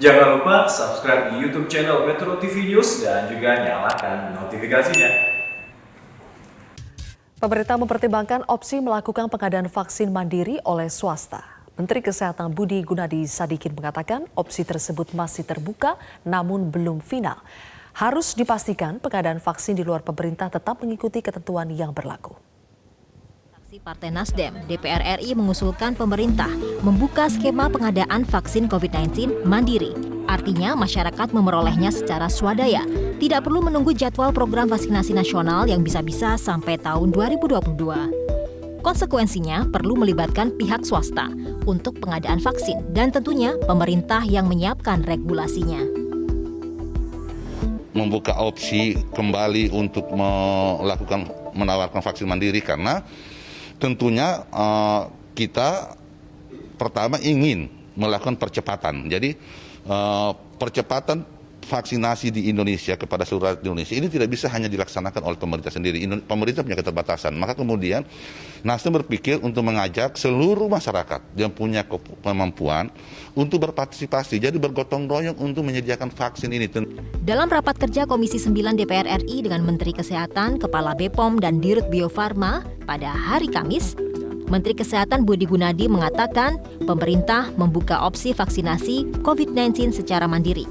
Jangan lupa subscribe di YouTube channel Metro TV News dan juga nyalakan notifikasinya. Pemerintah mempertimbangkan opsi melakukan pengadaan vaksin mandiri oleh swasta. Menteri Kesehatan Budi Gunadi Sadikin mengatakan opsi tersebut masih terbuka namun belum final. Harus dipastikan pengadaan vaksin di luar pemerintah tetap mengikuti ketentuan yang berlaku. Partai Nasdem, DPR RI mengusulkan pemerintah membuka skema pengadaan vaksin COVID-19 mandiri. Artinya masyarakat memperolehnya secara swadaya, tidak perlu menunggu jadwal program vaksinasi nasional yang bisa-bisa sampai tahun 2022. Konsekuensinya perlu melibatkan pihak swasta untuk pengadaan vaksin dan tentunya pemerintah yang menyiapkan regulasinya. Membuka opsi kembali untuk menawarkan vaksin mandiri karena tentunya kita pertama ingin melakukan percepatan. Jadi percepatan vaksinasi di Indonesia kepada seluruh rakyat Indonesia ini tidak bisa hanya dilaksanakan oleh pemerintah sendiri. Pemerintah punya keterbatasan. Maka kemudian Nasdem berpikir untuk mengajak seluruh masyarakat yang punya kemampuan untuk berpartisipasi. Jadi bergotong royong untuk menyediakan vaksin ini. Dalam rapat kerja Komisi 9 DPR RI dengan Menteri Kesehatan, Kepala BPOM dan Dirut Bio Farma pada hari Kamis, Menteri Kesehatan Budi Gunadi mengatakan pemerintah membuka opsi vaksinasi COVID-19 secara mandiri.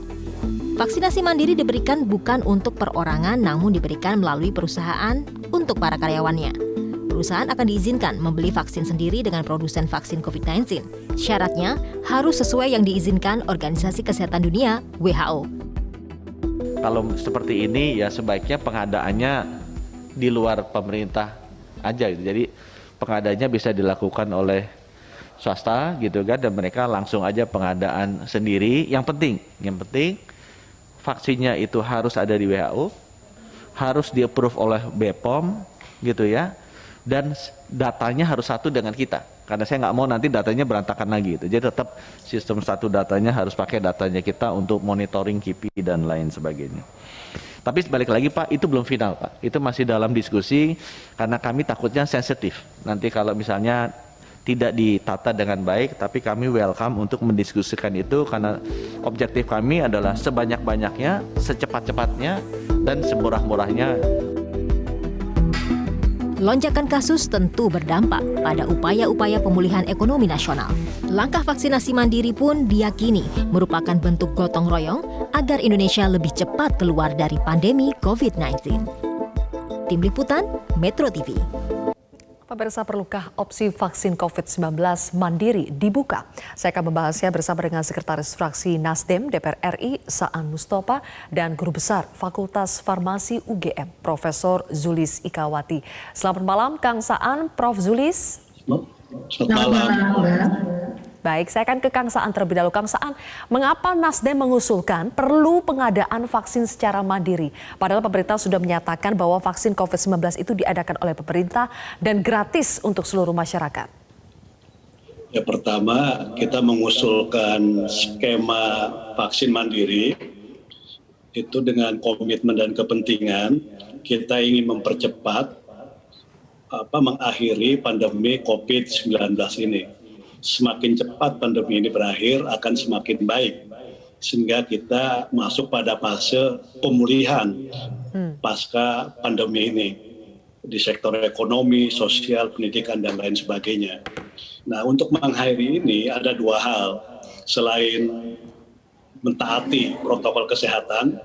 Vaksinasi mandiri diberikan bukan untuk perorangan namun diberikan melalui perusahaan untuk para karyawannya. Perusahaan akan diizinkan membeli vaksin sendiri dengan produsen vaksin COVID-19. Syaratnya harus sesuai yang diizinkan Organisasi Kesehatan Dunia (WHO). Kalau seperti ini ya sebaiknya pengadaannya di luar pemerintah aja gitu. Jadi pengadaannya bisa dilakukan oleh swasta gitu kan, dan mereka langsung aja pengadaan sendiri. Yang penting vaksinnya itu harus ada di WHO, harus di-approve oleh BPOM gitu ya, dan datanya harus satu dengan kita. Karena saya nggak mau nanti datanya berantakan lagi gitu. Jadi tetap sistem satu datanya harus pakai datanya kita untuk monitoring KIPI dan lain sebagainya. Tapi balik lagi Pak, itu belum final Pak. Itu masih dalam diskusi karena kami takutnya sensitif. Nanti kalau misalnya tidak ditata dengan baik, tapi kami welcome untuk mendiskusikan itu karena objektif kami adalah sebanyak-banyaknya, secepat-cepatnya, dan semurah-murahnya. Lonjakan kasus tentu berdampak pada upaya-upaya pemulihan ekonomi nasional. Langkah vaksinasi mandiri pun diyakini merupakan bentuk gotong royong agar Indonesia lebih cepat keluar dari pandemi COVID-19. Tim Liputan, Metro TV. Pemirsa, perlukah opsi vaksin COVID-19 mandiri dibuka? Saya akan membahasnya bersama dengan Sekretaris Fraksi Nasdem DPR RI Saan Mustafa dan Guru Besar Fakultas Farmasi UGM Profesor Zulis Ikawati. Selamat malam Kang Saan, Prof. Zulis. Selamat malam. Baik, saya akan ke Kang Saan terlebih dahulu. Kang Saan, mengapa Nasdem mengusulkan perlu pengadaan vaksin secara mandiri? Padahal pemerintah sudah menyatakan bahwa vaksin COVID-19 itu diadakan oleh pemerintah dan gratis untuk seluruh masyarakat. Ya, pertama kita mengusulkan skema vaksin mandiri itu dengan komitmen dan kepentingan kita ingin mempercepat mengakhiri pandemi COVID-19 ini. Semakin cepat pandemi ini berakhir akan semakin baik sehingga kita masuk pada fase pemulihan pasca pandemi ini di sektor ekonomi, sosial, pendidikan dan lain sebagainya. Nah, untuk mengakhiri ini ada dua hal. Selain mentaati protokol kesehatan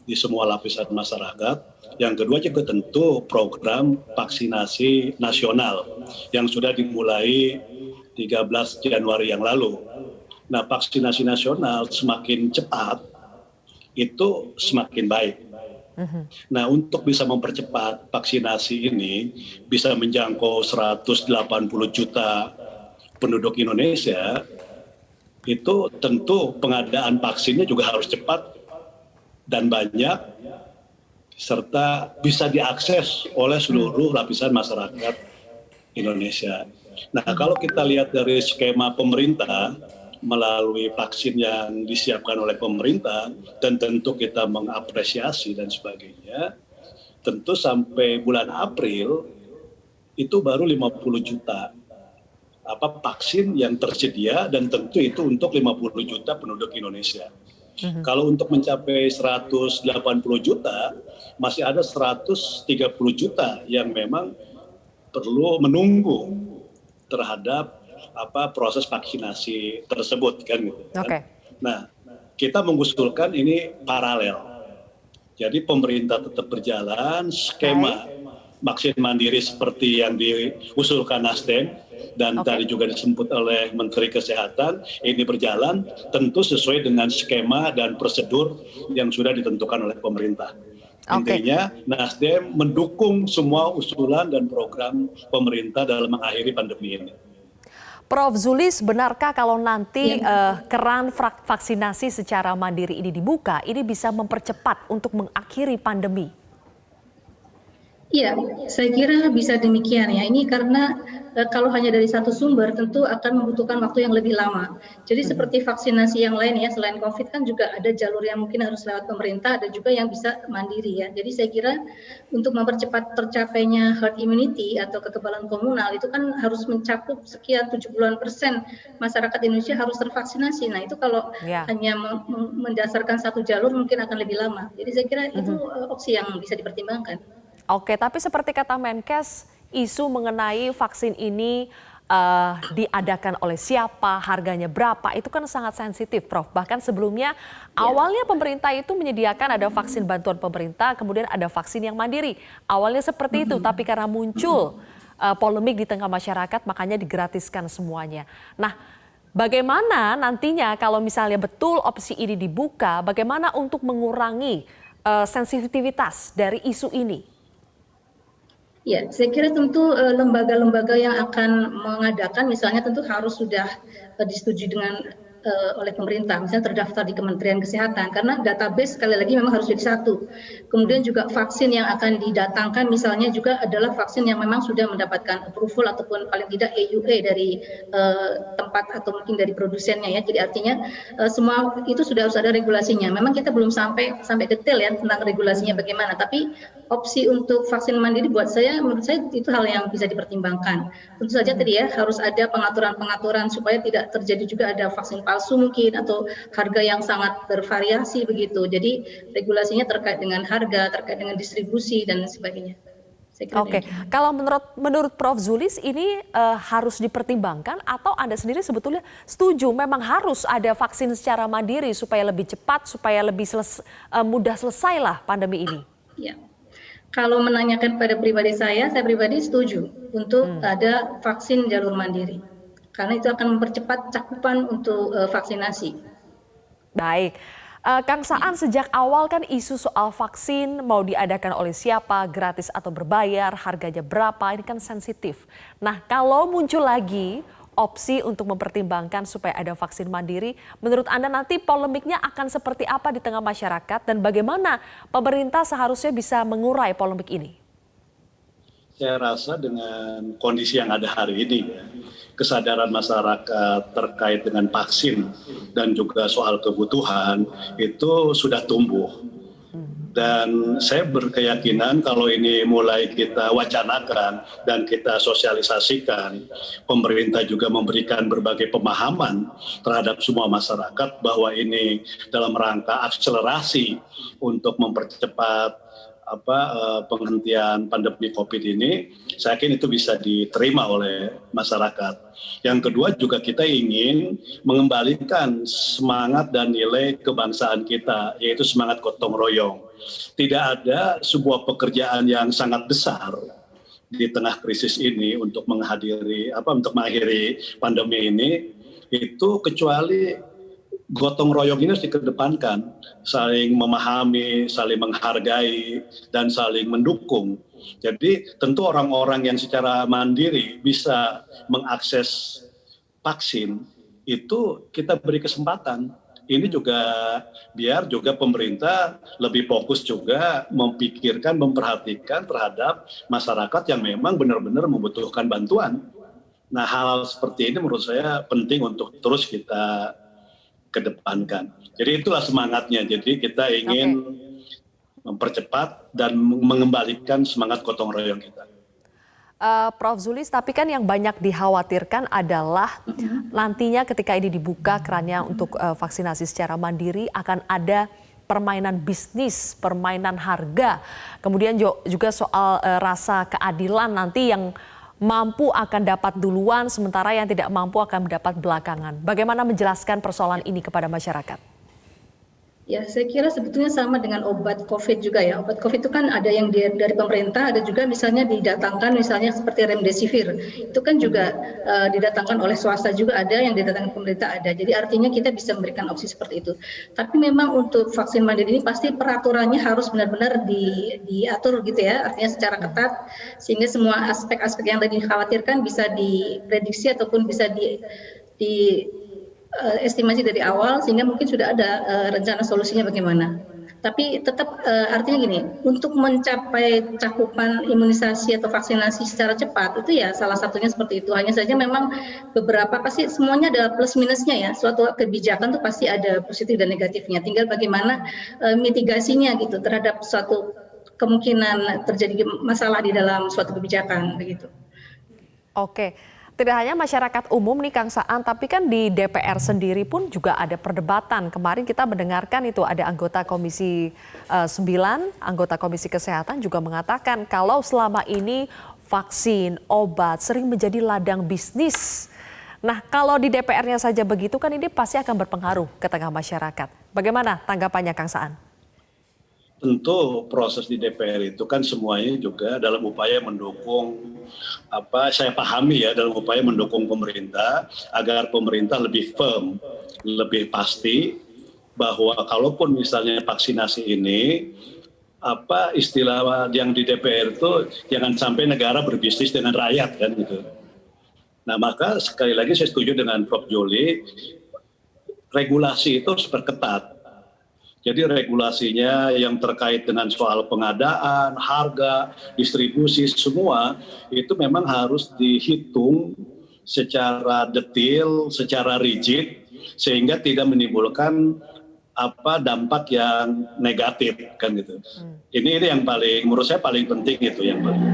di semua lapisan masyarakat, yang kedua juga tentu program vaksinasi nasional yang sudah dimulai 13 Januari yang lalu. Nah, vaksinasi nasional semakin cepat, itu semakin baik. Nah, untuk bisa mempercepat vaksinasi ini, bisa menjangkau 180 juta penduduk Indonesia, itu tentu pengadaan vaksinnya juga harus cepat dan banyak, serta bisa diakses oleh seluruh lapisan masyarakat Indonesia. Nah, kalau kita lihat dari skema pemerintah melalui vaksin yang disiapkan oleh pemerintah, dan tentu kita mengapresiasi dan sebagainya, tentu sampai bulan April itu baru 50 juta vaksin yang tersedia, dan tentu itu untuk 50 juta penduduk Indonesia. Kalau untuk mencapai 180 juta, masih ada 130 juta yang memang perlu menunggu terhadap proses vaksinasi tersebut kan gitu. Oke. Nah, kita mengusulkan ini paralel. Jadi pemerintah tetap berjalan, skema vaksin mandiri seperti yang diusulkan Nasdem dan tadi juga disebut oleh Menteri Kesehatan, ini berjalan tentu sesuai dengan skema dan prosedur yang sudah ditentukan oleh pemerintah. Intinya Nasdem mendukung semua usulan dan program pemerintah dalam mengakhiri pandemi ini. Prof. Zulis, benarkah kalau nanti keran vaksinasi secara mandiri ini dibuka, ini bisa mempercepat untuk mengakhiri pandemi? Iya, saya kira bisa demikian ya. Ini karena kalau hanya dari satu sumber tentu akan membutuhkan waktu yang lebih lama. Jadi seperti vaksinasi yang lain ya, selain COVID kan juga ada jalur yang mungkin harus lewat pemerintah, ada juga yang bisa mandiri ya. Jadi saya kira untuk mempercepat tercapainya herd immunity atau kekebalan komunal itu kan harus mencakup sekian 70% masyarakat Indonesia harus tervaksinasi. Nah itu kalau hanya mendasarkan satu jalur mungkin akan lebih lama. Jadi saya kira itu opsi yang bisa dipertimbangkan. Oke, tapi seperti kata Menkes, isu mengenai vaksin ini diadakan oleh siapa, harganya berapa, itu kan sangat sensitif, Prof. Bahkan sebelumnya, awalnya pemerintah itu menyediakan ada vaksin bantuan pemerintah, kemudian ada vaksin yang mandiri. Awalnya seperti itu, tapi karena muncul polemik di tengah masyarakat, makanya digratiskan semuanya. Nah, bagaimana nantinya kalau misalnya betul opsi ini dibuka, bagaimana untuk mengurangi sensitivitas dari isu ini? Ya, saya kira tentu lembaga-lembaga yang akan mengadakan misalnya tentu harus sudah disetujui dengan oleh pemerintah, misalnya terdaftar di Kementerian Kesehatan, karena database sekali lagi memang harus jadi satu. Kemudian juga vaksin yang akan didatangkan misalnya juga adalah vaksin yang memang sudah mendapatkan approval ataupun paling tidak EUA dari tempat atau mungkin dari produsennya ya. Jadi artinya semua itu sudah harus ada regulasinya. Memang kita belum sampai detail ya tentang regulasinya bagaimana, tapi opsi untuk vaksin mandiri menurut saya itu hal yang bisa dipertimbangkan. Tentu saja tadi ya harus ada pengaturan-pengaturan supaya tidak terjadi juga ada vaksin palsu mungkin atau harga yang sangat bervariasi begitu. Jadi regulasinya terkait dengan harga, terkait dengan distribusi dan sebagainya. Oke, kalau menurut Prof. Zulis ini harus dipertimbangkan atau Anda sendiri sebetulnya setuju memang harus ada vaksin secara mandiri supaya lebih cepat, supaya lebih mudah selesai lah pandemi ini? Ya. Kalau menanyakan pada pribadi saya pribadi setuju untuk ada vaksin jalur mandiri. Karena itu akan mempercepat cakupan untuk vaksinasi. Baik. Kang Saan, sejak awal kan isu soal vaksin mau diadakan oleh siapa, gratis atau berbayar, harganya berapa, ini kan sensitif. Nah, kalau muncul lagi opsi untuk mempertimbangkan supaya ada vaksin mandiri, menurut Anda nanti polemiknya akan seperti apa di tengah masyarakat dan bagaimana pemerintah seharusnya bisa mengurai polemik ini? Saya rasa dengan kondisi yang ada hari ini, kesadaran masyarakat terkait dengan vaksin dan juga soal kebutuhan itu sudah tumbuh. Dan saya berkeyakinan kalau ini mulai kita wacanakan dan kita sosialisasikan, pemerintah juga memberikan berbagai pemahaman terhadap semua masyarakat bahwa ini dalam rangka akselerasi untuk mempercepat penghentian pandemi COVID ini, saya yakin itu bisa diterima oleh masyarakat. Yang kedua juga kita ingin mengembalikan semangat dan nilai kebangsaan kita, yaitu semangat gotong royong. Tidak ada sebuah pekerjaan yang sangat besar di tengah krisis ini untuk mengakhiri pandemi ini itu kecuali gotong royong ini harus dikedepankan, saling memahami, saling menghargai, dan saling mendukung. Jadi tentu orang-orang yang secara mandiri bisa mengakses vaksin, itu kita beri kesempatan. Ini juga biar juga pemerintah lebih fokus juga memikirkan, memperhatikan terhadap masyarakat yang memang benar-benar membutuhkan bantuan. Nah, hal seperti ini menurut saya penting untuk terus kita kedepankan. Jadi itulah semangatnya. Jadi kita ingin mempercepat dan mengembalikan semangat gotong royong kita. Prof. Zulis, tapi kan yang banyak dikhawatirkan adalah nantinya ketika ini dibuka kerannya untuk vaksinasi secara mandiri akan ada permainan bisnis, permainan harga, kemudian juga soal rasa keadilan nanti yang mampu akan dapat duluan sementara yang tidak mampu akan mendapat belakangan. Bagaimana menjelaskan persoalan ini kepada masyarakat? Ya, saya kira sebetulnya sama dengan obat COVID juga ya. Obat COVID itu kan ada yang dari pemerintah, ada juga misalnya didatangkan misalnya seperti remdesivir. Itu kan juga didatangkan oleh swasta juga ada, yang didatangkan pemerintah ada. Jadi artinya kita bisa memberikan opsi seperti itu. Tapi memang untuk vaksin mandiri ini pasti peraturannya harus benar-benar diatur gitu ya, artinya secara ketat sehingga semua aspek-aspek yang tadi dikhawatirkan bisa diprediksi ataupun bisa estimasi dari awal sehingga mungkin sudah ada rencana solusinya bagaimana. Tapi tetap artinya gini, untuk mencapai cakupan imunisasi atau vaksinasi secara cepat itu ya salah satunya seperti itu. Hanya saja memang beberapa pasti semuanya ada plus minusnya ya. Suatu kebijakan itu pasti ada positif dan negatifnya. Tinggal bagaimana mitigasinya gitu terhadap suatu kemungkinan terjadi masalah di dalam suatu kebijakan begitu. Oke. Tidak hanya masyarakat umum nih Kang Saan, tapi kan di DPR sendiri pun juga ada perdebatan. Kemarin kita mendengarkan itu ada anggota Komisi 9, anggota Komisi Kesehatan juga mengatakan kalau selama ini vaksin, obat sering menjadi ladang bisnis. Nah kalau di DPR-nya saja begitu kan ini pasti akan berpengaruh ke tengah masyarakat. Bagaimana tanggapannya Kang Saan? Tentu proses di DPR itu kan semuanya juga dalam upaya mendukung saya pahami ya, dalam upaya mendukung pemerintah agar pemerintah lebih firm, lebih pasti bahwa kalaupun misalnya vaksinasi ini istilah yang di DPR itu jangan sampai negara berbisnis dengan rakyat kan gitu. Nah maka sekali lagi saya setuju dengan Prof. Juli, regulasi itu harus diperketat. Jadi regulasinya yang terkait dengan soal pengadaan, harga, distribusi, semua itu memang harus dihitung secara detail, secara rigid, sehingga tidak menimbulkan dampak yang negatif kan gitu. Ini yang paling menurut saya paling penting itu yang paling.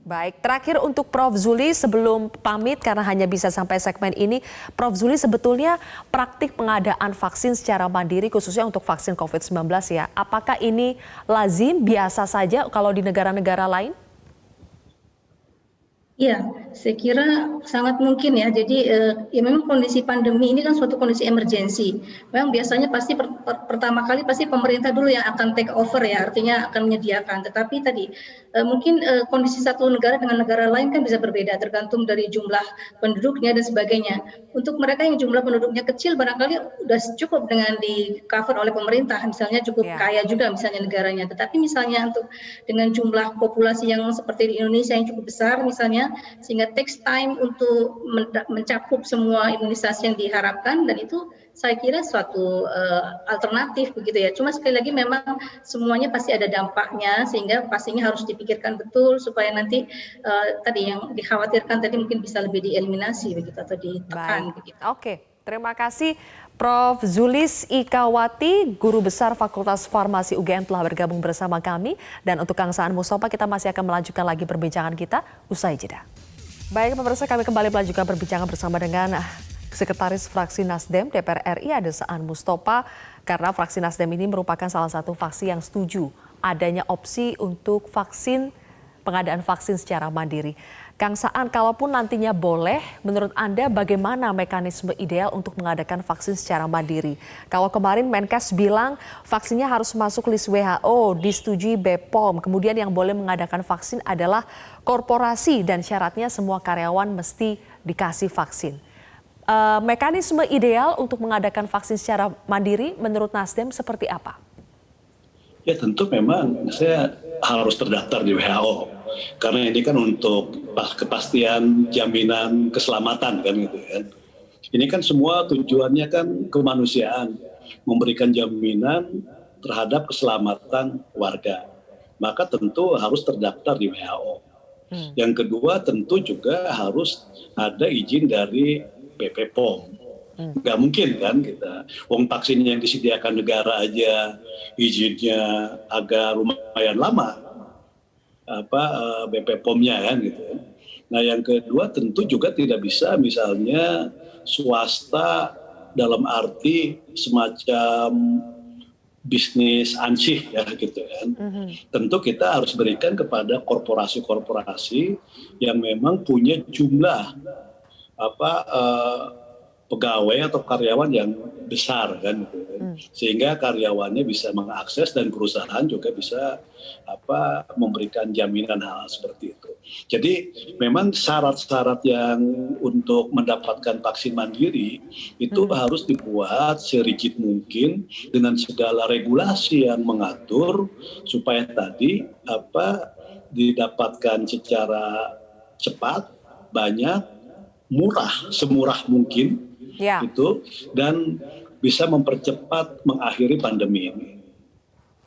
Baik, terakhir untuk Prof. Zuli sebelum pamit karena hanya bisa sampai segmen ini. Prof. Zuli sebetulnya praktik pengadaan vaksin secara mandiri khususnya untuk vaksin COVID-19 ya. Apakah ini lazim, biasa saja kalau di negara-negara lain? Iya, saya kira sangat mungkin ya. Jadi ya memang kondisi pandemi ini kan suatu kondisi emergensi. Memang biasanya pasti pertama kali pasti pemerintah dulu yang akan take over ya, artinya akan menyediakan. Tetapi tadi mungkin kondisi satu negara dengan negara lain kan bisa berbeda tergantung dari jumlah penduduknya dan sebagainya. Untuk mereka yang jumlah penduduknya kecil barangkali sudah cukup dengan di cover oleh pemerintah, misalnya cukup kaya juga misalnya negaranya. Tetapi misalnya untuk dengan jumlah populasi yang seperti di Indonesia yang cukup besar misalnya, sehingga takes time untuk mencakup semua imunisasi yang diharapkan dan itu saya kira suatu alternatif begitu ya. Cuma sekali lagi memang semuanya pasti ada dampaknya sehingga pastinya harus dipikirkan betul supaya nanti tadi yang dikhawatirkan tadi mungkin bisa lebih dieliminasi begitu atau ditekan begitu. Oke. Terima kasih Prof. Zulis Ikawati, Guru Besar Fakultas Farmasi UGM telah bergabung bersama kami. Dan untuk Kang Saan Mustafa kita masih akan melanjutkan lagi perbincangan kita usai jeda. Baik pemirsa, kami kembali melanjutkan perbincangan bersama dengan Sekretaris Fraksi Nasdem DPR RI ada Saan Mustafa. Karena fraksi Nasdem ini merupakan salah satu fraksi yang setuju adanya opsi untuk pengadaan vaksin secara mandiri. Kang Saan, kalaupun nantinya boleh, menurut Anda bagaimana mekanisme ideal untuk mengadakan vaksin secara mandiri? Kalau kemarin Menkes bilang vaksinnya harus masuk list WHO, disetujui BPOM, kemudian yang boleh mengadakan vaksin adalah korporasi dan syaratnya semua karyawan mesti dikasih vaksin. Mekanisme ideal untuk mengadakan vaksin secara mandiri menurut Nasdem seperti apa? Ya tentu memang saya harus terdaftar di WHO. Karena ini kan untuk kepastian jaminan keselamatan kan gitu kan. Ini kan semua tujuannya kan kemanusiaan, memberikan jaminan terhadap keselamatan warga. Maka tentu harus terdaftar di WHO. Yang kedua tentu juga harus ada izin dari BPOM. Nggak mungkin kan kita, wong vaksin yang disediakan negara aja izinnya agak lumayan lama. BP POM-nya kan gitu. Nah yang kedua tentu juga tidak bisa misalnya swasta dalam arti semacam bisnis ansih ya gitu kan. Tentu kita harus berikan kepada korporasi-korporasi yang memang punya jumlah pegawai atau karyawan yang besar kan gitu kan. Sehingga karyawannya bisa mengakses dan perusahaan juga bisa memberikan jaminan hal seperti itu. Jadi memang syarat-syarat yang untuk mendapatkan vaksin mandiri itu harus dibuat serigid mungkin dengan segala regulasi yang mengatur supaya tadi didapatkan secara cepat, banyak, murah, semurah mungkin itu, dan bisa mempercepat mengakhiri pandemi ini.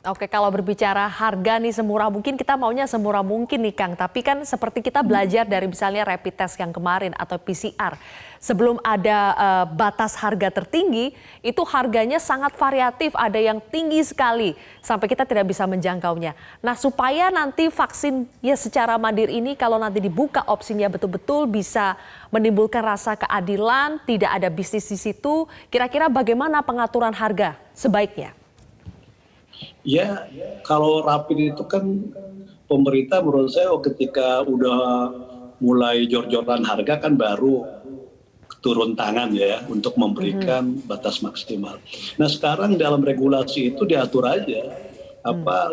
Oke, kalau berbicara harga nih semurah mungkin, kita maunya semurah mungkin nih Kang. Tapi kan seperti kita belajar dari misalnya rapid test yang kemarin atau PCR. Sebelum ada batas harga tertinggi, itu harganya sangat variatif. Ada yang tinggi sekali sampai kita tidak bisa menjangkaunya. Nah supaya nanti vaksin ya secara mandiri ini kalau nanti dibuka opsinya betul-betul bisa menimbulkan rasa keadilan, tidak ada bisnis di situ. Kira-kira bagaimana pengaturan harga sebaiknya? Ya, kalau rapid itu kan pemerintah menurut saya ketika udah mulai jor-joran harga kan baru turun tangan ya untuk memberikan batas maksimal. Nah sekarang dalam regulasi itu diatur aja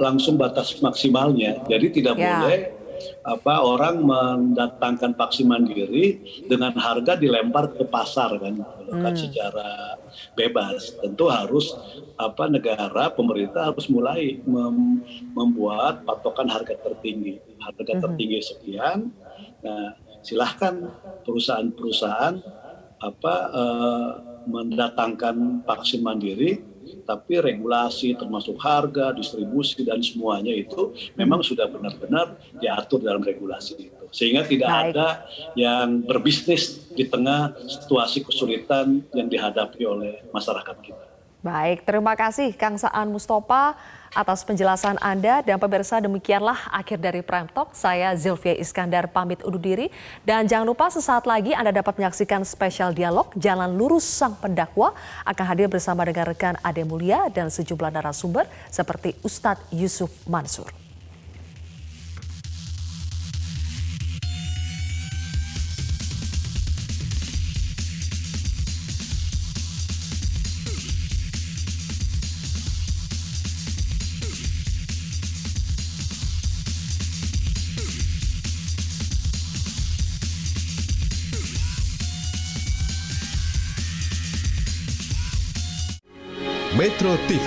langsung batas maksimalnya. Jadi tidak boleh orang mendatangkan vaksin mandiri dengan harga dilempar ke pasar kan secara bebas. Tentu harus negara, pemerintah harus mulai membuat patokan harga tertinggi. Harga tertinggi sekian. Nah, silahkan perusahaan-perusahaan mendatangkan vaksin mandiri, tapi regulasi termasuk harga, distribusi dan semuanya itu memang sudah benar-benar diatur dalam regulasi itu. Sehingga tidak ada yang berbisnis di tengah situasi kesulitan yang dihadapi oleh masyarakat kita. Baik, terima kasih Kang Saan Mustopa atas penjelasan Anda. Dan pemirsa, demikianlah akhir dari Prime Talk. Saya Zilvia Iskandar pamit undur diri. Dan jangan lupa sesaat lagi Anda dapat menyaksikan spesial dialog Jalan Lurus Sang Pendakwa akan hadir bersama dengan rekan Ade Mulia dan sejumlah narasumber seperti Ustadz Yusuf Mansur. Metro TV,